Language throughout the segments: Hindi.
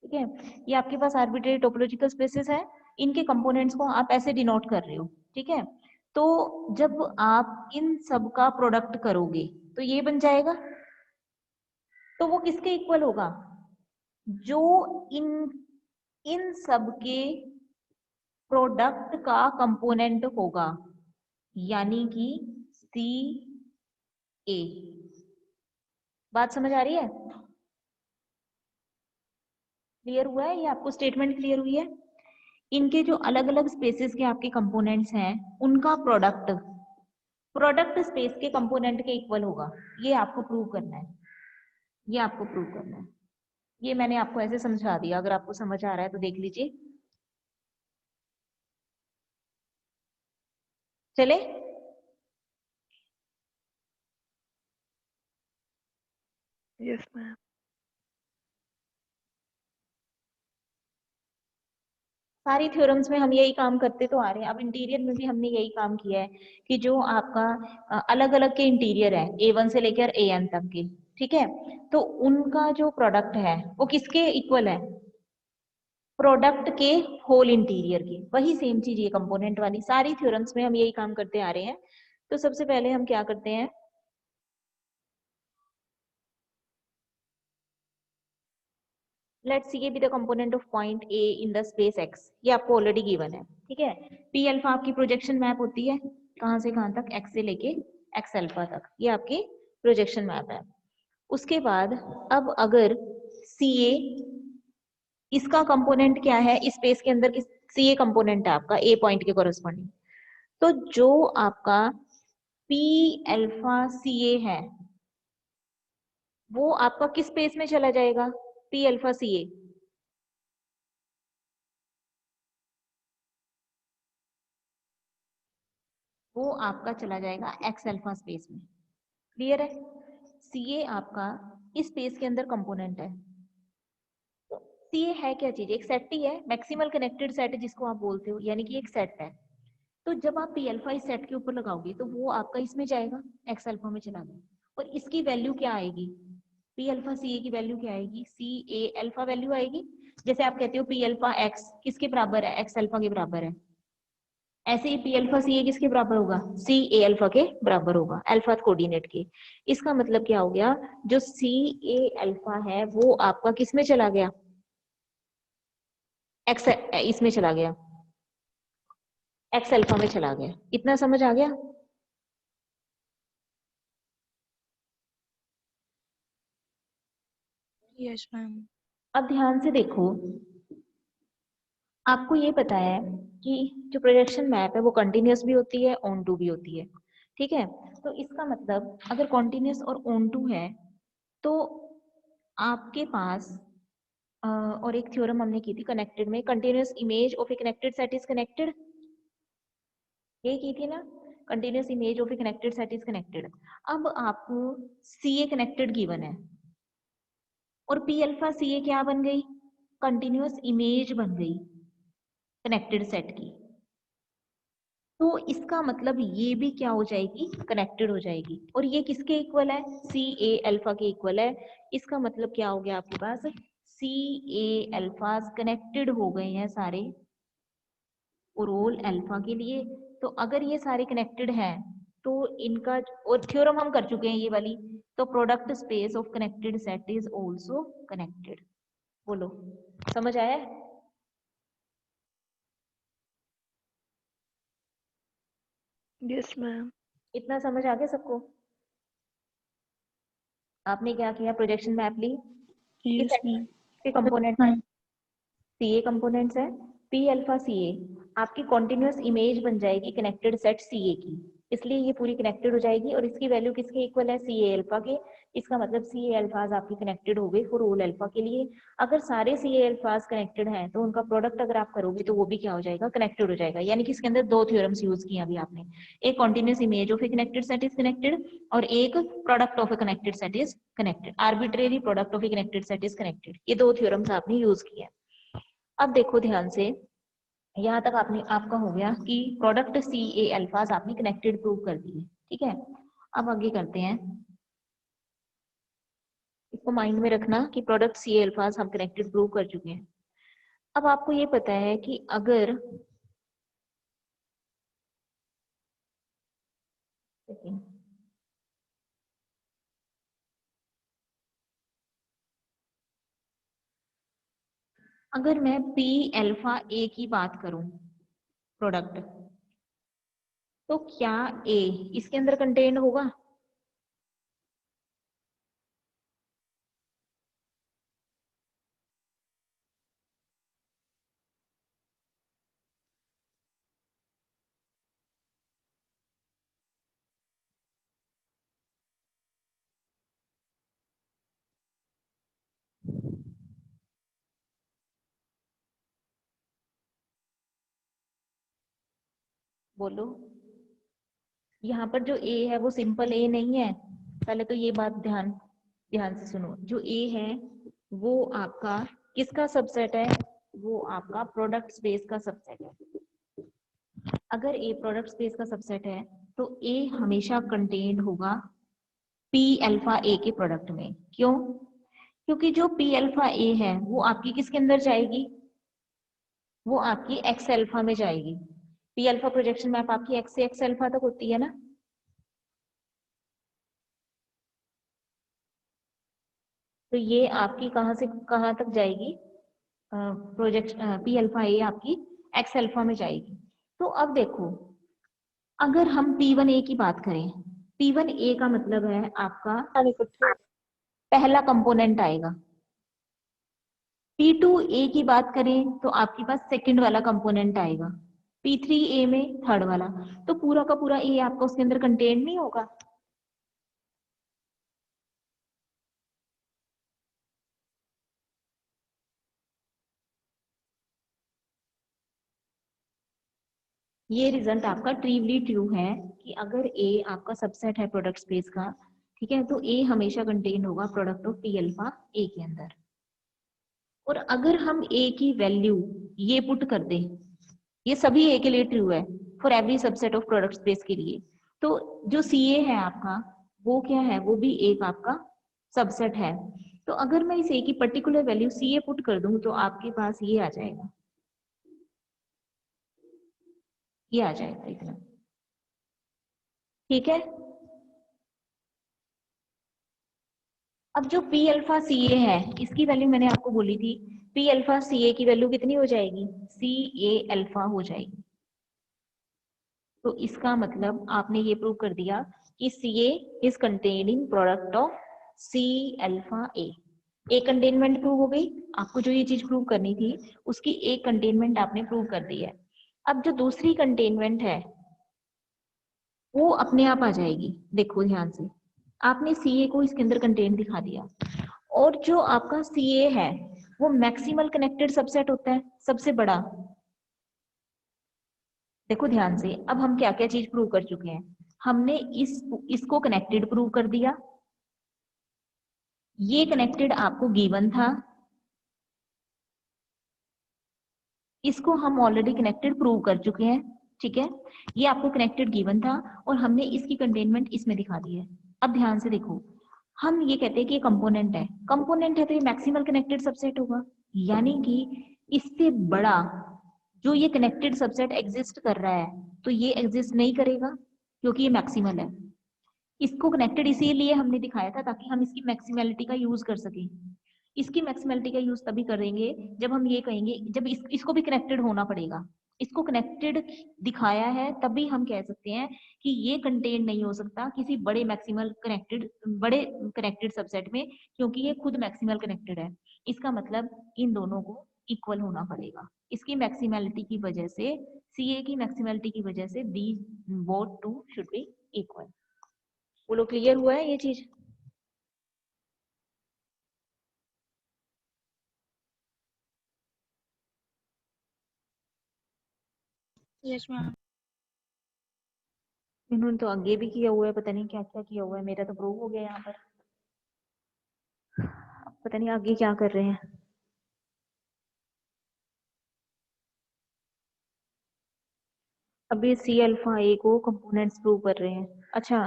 ठीक है, ये आपके पास आर्बिट्रेरी टोपोलॉजिकल स्पेसेस है, इनके कंपोनेंट्स को आप ऐसे डिनोट कर रहे हो। ठीक है, तो जब आप इन सब का प्रोडक्ट करोगे तो ये बन जाएगा, तो वो किसके इक्वल होगा, जो इन इन सब के प्रोडक्ट का कंपोनेंट होगा, यानी कि सी ए। बात समझ आ रही है, क्लियर हुआ है, ये आपको स्टेटमेंट क्लियर हुई है। इनके जो अलग अलग स्पेसेस के आपके कंपोनेंट्स हैं, उनका प्रोडक्ट प्रोडक्ट स्पेस के कंपोनेंट के इक्वल होगा, ये आपको प्रूव करना है, ये आपको प्रूव करना है। ये मैंने आपको ऐसे समझा दिया, अगर आपको समझ आ रहा है तो देख लीजिए। चले, यस मैम। सारी थ्योरम्स में हम यही काम करते तो आ रहे हैं। अब इंटीरियर में भी हमने यही काम किया है कि जो आपका अलग अलग के इंटीरियर है A1 से लेकर AN तक के, ठीक है, तो उनका जो प्रोडक्ट है वो किसके इक्वल है, प्रोडक्ट के होल इंटीरियर के। वही सेम चीज ये कंपोनेंट वाली, सारी थ्योरम्स में हम यही काम करते आ रहे हैं। तो सबसे पहले हम क्या करते हैं, let's see B the component of point A in the space X, ये आपको ऑलरेडी गिवन है। ठीक है, पी अल्फा आपकी प्रोजेक्शन मैप होती है, कहां से कहां तक, एक्स से लेके एक्स अल्फा तक, ये आपकी प्रोजेक्शन मैप है। उसके बाद अब अगर सी ए, इसका कंपोनेंट क्या है इस स्पेस के अंदर, सी ए कंपोनेंट है आपका ए पॉइंट के कोरस्पॉन्डिंग, तो जो आपका पी अल्फा सी ए है वो आपका किस स्पेस में चला जाएगा, पी अल्फा सी ए, वो आपका चला जाएगा एक्स अल्फा स्पेस में। क्लियर है, सी ए आपका इस स्पेस के अंदर कंपोनेंट है। तो सी ए है क्या चीज, एक सेट ही है, मैक्सिमल कनेक्टेड सेट जिसको आप बोलते हो, यानी कि एक सेट है। तो जब आप पी अल्फा इस सेट के ऊपर लगाओगे तो वो आपका इसमें जाएगा, एक्स अल्फा में चला गया, और इसकी वैल्यू क्या आएगी, पी अल्फा सी ए की वैल्यू क्या आएगी, सी ए अल्फा वैल्यू आएगी। जैसे आप कहते हो पी अल्फा एक्स किसके बराबर है, एक्स अल्फा के बराबर है, ऐसे ही पी अल्फा सी ए किसके बराबर होगा, सी ए अल्फा के बराबर होगा, अल्फा कोऑर्डिनेट के। इसका मतलब क्या हो गया, जो सी ए अल्फा है वो आपका किस में चला गया, एक्स इसमें चला गया, एक्स अल्फा में चला गया। इतना समझ आ गया, यस मैम। अब ध्यान से देखो, आपको ये पता है कि जो प्रोजेक्शन मैप है वो कंटिन्यूअस भी होती है, ऑन टू भी होती है। ठीक है, तो इसका मतलब अगर कॉन्टिन्यूअस और ऑन टू है तो आपके पास और एक थ्योरम हमने की थी कनेक्टेड में, continuous image of A connected set is connected, ये की थी ना, continuous image of A connected set is connected. अब आपको सी ए कनेक्टेड गिवन है और पी अल्फा सी ए क्या बन गई, कंटिन्यूअस इमेज बन गई कनेक्टेड सेट की। तो इसका मतलब ये भी क्या हो जाएगी, कनेक्टेड हो जाएगी, और ये किसके इक्वल है, सी ए अल्फा के इक्वल है। इसका मतलब क्या हो गया आपके पास, सी ए अल्फाज कनेक्टेड हो गए हैं सारे रोल अल्फा के लिए। तो अगर ये सारे कनेक्टेड हैं तो इनका, और थ्योरम हम कर चुके हैं ये वाली, तो product space of connected set is also connected. बोलो, समझ आया, यस मैम। इतना समझ आ गया सबको। आपने क्या किया, प्रोजेक्शन मैप ली, किस यस मैम। एक्सिस के कंपोनेंट है, सी ए कंपोनेंट्स है, पी अल्फा सी ए आपकी कॉन्टिन्यूअस इमेज बन जाएगी कनेक्टेड सेट सी ए की, इसलिए ये पूरी कनेक्टेड हो जाएगी, और इसकी वैल्यू किसके इक्वल है, सी ए अल्फा के। इसका मतलब सी ए अल्फाज आपकी कनेक्टेड हो गए फॉर ऑल अल्फा के लिए। अगर सारे सी ए अल्फाज कनेक्टेड हैं तो उनका प्रोडक्ट अगर आप करोगे तो वो भी क्या हो जाएगा, कनेक्टेड हो जाएगा। यानी कि इसके अंदर दो थ्योरम्स यूज किए अभी आपने, एक continuous image of A connected set is connected, और एक product of A connected set is connected, arbitrary product of A connected set is connected. ये दो थ्योरम्स आपने यूज किया। अब देखो ध्यान से, यहाँ तक आपने, आपका हो गया कि प्रोडक्ट सी ए अल्फाज आपने कनेक्टेड प्रूव कर दिए। ठीक है, अब आगे करते हैं, इसको माइंड में रखना कि प्रोडक्ट सी अल्फाज हम कनेक्टेड प्रूव कर चुके हैं। अब आपको ये पता है कि अगर अगर मैं पी अल्फा ए की बात करूं प्रोडक्ट, तो क्या ए इसके अंदर कंटेन होगा? बोलो। यहाँ पर जो ए है वो सिंपल ए नहीं है। पहले तो ये बात ध्यान ध्यान से सुनो। जो ए है वो आपका किसका सबसेट है? वो आपका प्रोडक्ट स्पेस का सबसेट है। अगर ए प्रोडक्ट स्पेस का सबसेट है तो ए हमेशा कंटेन्ड होगा पी अल्फा ए के प्रोडक्ट में। क्यों? क्योंकि जो पी अल्फा ए है वो आपकी किसके अंदर जाएगी? वो आपकी एक्स अल्फा में जाएगी। पी अल्फा प्रोजेक्शन मैप आपकी एक्स से एक्स अल्फा तक होती है ना। तो ये आपकी कहाँ से कहाँ तक जाएगी? प्रोजेक्शन पी अल्फा ए आपकी एक्स अल्फा में जाएगी। तो अब देखो, अगर हम पी वन ए की बात करें, पी वन ए का मतलब है आपका पहला कंपोनेंट आएगा। पी टू ए की बात करें तो आपके पास सेकंड वाला कंपोनेंट आएगा। पी थ्री ए में थर्ड वाला। तो पूरा का पूरा ए आपका उसके अंदर कंटेंट नहीं होगा। ये रिजल्ट आपका ट्रीवली ट्रू है कि अगर ए आपका सबसेट है प्रोडक्ट स्पेस का, ठीक है, तो ए हमेशा कंटेन होगा प्रोडक्ट ऑफ पी अल्फा ए के अंदर। और अगर हम ए की वैल्यू ये पुट कर दें, ये सभी ए के लिए ट्रू है for every subset of product space के लिए, तो जो सी ए है आपका वो क्या है? वो भी एक आपका सबसेट है। तो अगर मैं इस ए की पर्टिकुलर वैल्यू सी ए पुट कर दूं तो आपके पास ये आ जाएगा, ये आ जाएगा इतना। ठीक है। अब जो पी अल्फा सी ए है इसकी वैल्यू मैंने आपको बोली थी, पी अल्फा सी ए की वैल्यू कितनी हो जाएगी? सी ए अल्फा हो जाएगी। तो इसका मतलब आपने ये प्रूव कर दिया कि C A is contained in product of C alpha A. एक कंटेनमेंट प्रूव हो गई। आपको जो ये चीज प्रूव करनी थी उसकी एक कंटेनमेंट आपने प्रूव कर दी है। अब जो दूसरी कंटेनमेंट है वो अपने आप आ जाएगी। देखो ध्यान से, आपने सी ए को इसके अंदर कंटेन दिखा दिया, और जो आपका सी ए है वो मैक्सिमल कनेक्टेड सबसेट होता है, सबसे बड़ा। देखो ध्यान से, अब हम क्या क्या चीज प्रूव कर चुके हैं। हमने इसको कनेक्टेड प्रूव कर दिया। ये कनेक्टेड आपको गिवन था। इसको हम ऑलरेडी कनेक्टेड प्रूव कर चुके हैं। ठीक है, ये आपको कनेक्टेड गिवन था और हमने इसकी कंटेनमेंट इसमें दिखा दी है। अब ध्यान से देखो, हम ये कहते हैं कि ये कंपोनेंट है। कंपोनेंट है तो ये मैक्सिमल कनेक्टेड सबसेट होगा, यानी कि इससे बड़ा जो ये कनेक्टेड सबसेट एग्जिस्ट कर रहा है तो ये एग्जिस्ट नहीं करेगा क्योंकि ये मैक्सिमल है। इसको कनेक्टेड इसीलिए हमने दिखाया था ताकि हम इसकी मैक्सिमलिटी का यूज कर सकें। इसकी मैक्सिमलिटी का यूज तभी करेंगे जब हम ये कहेंगे, जब इसको भी कनेक्टेड होना पड़ेगा। इसको कनेक्टेड दिखाया है तभी हम कह सकते हैं कि ये कंटेन नहीं हो सकता किसी बड़े मैक्सिमल कनेक्टेड बड़े कनेक्टेड सबसेट में, क्योंकि ये खुद मैक्सिमल कनेक्टेड है। इसका मतलब इन दोनों को इक्वल होना पड़ेगा। इसकी मैक्सिमलिटी की वजह से, सी ए की मैक्सिमलिटी की वजह से the both two should be equal. बोलो क्लियर हुआ है ये चीज? Yes ma'am. इन्होंने तो आगे भी किया हुआ है, पता नहीं क्या क्या किया हुआ है। मेरा तो प्रूव हो गया यहाँ पर। अब पता नहीं आगे क्या कर रहे हैं। अभी सी अल्फा ए को कंपोनेंट्स प्रूव कर रहे हैं। अच्छा,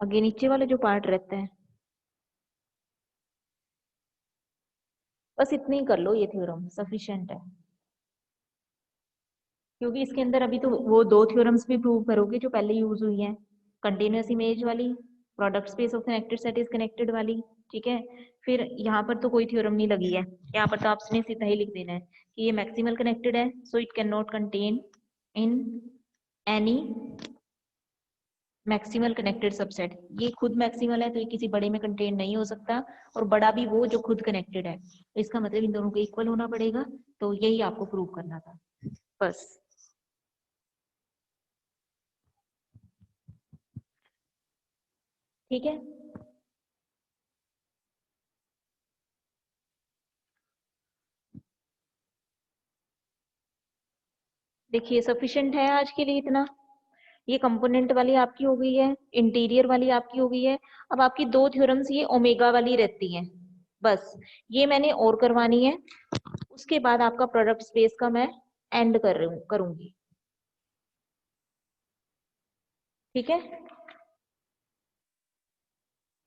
आगे नीचे वाला जो पार्ट रहता है बस इतने ही कर लो, ये थ्योरम सफिशिएंट है, क्योंकि इसके अंदर अभी तो वो 2 थ्योरम्स भी प्रूव करोगे जो पहले यूज हुई हैं, कंटिन्यूअस इमेज वाली, product space of connected set is connected वाली, ठीक है। फिर यहाँ पर तो कोई थ्योरम नहीं लगी है, यहाँ पर तो आपने सीधा ही लिख देना है कि ये मैक्सिमल कनेक्टेड है, so it can not contain in any maximal connected subset. ये खुद मैक्सिमल है तो ये किसी बड़े में कंटेन नहीं हो सकता, और बड़ा भी वो जो खुद कनेक्टेड है, इसका मतलब इन दोनों को इक्वल होना पड़ेगा। तो यही आपको प्रूव करना था बस। ठीक है, देखिए सफिशिएंट है आज के लिए इतना। ये कंपोनेंट वाली आपकी हो गई है, इंटीरियर वाली आपकी हो गई है। अब आपकी 2 थ्योरम्स ये ओमेगा वाली रहती हैं, बस ये मैंने और करवानी है। उसके बाद आपका प्रोडक्ट स्पेस का मैं एंड करूंगी, ठीक है।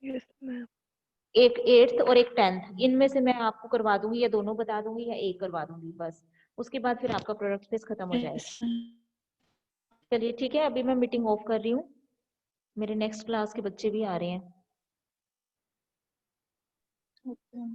Yes ma'am. एक 8th और एक 10th, इनमें से मैं आपको करवा दूंगी, या दोनों बता दूंगी या एक करवा दूंगी बस। उसके बाद फिर आपका प्रोडक्ट स्पेस खत्म हो यस जाएगा। मैम। चलिए ठीक है, अभी मैं मीटिंग ऑफ कर रही हूँ, मेरे नेक्स्ट क्लास के बच्चे भी आ रहे हैं। ओके।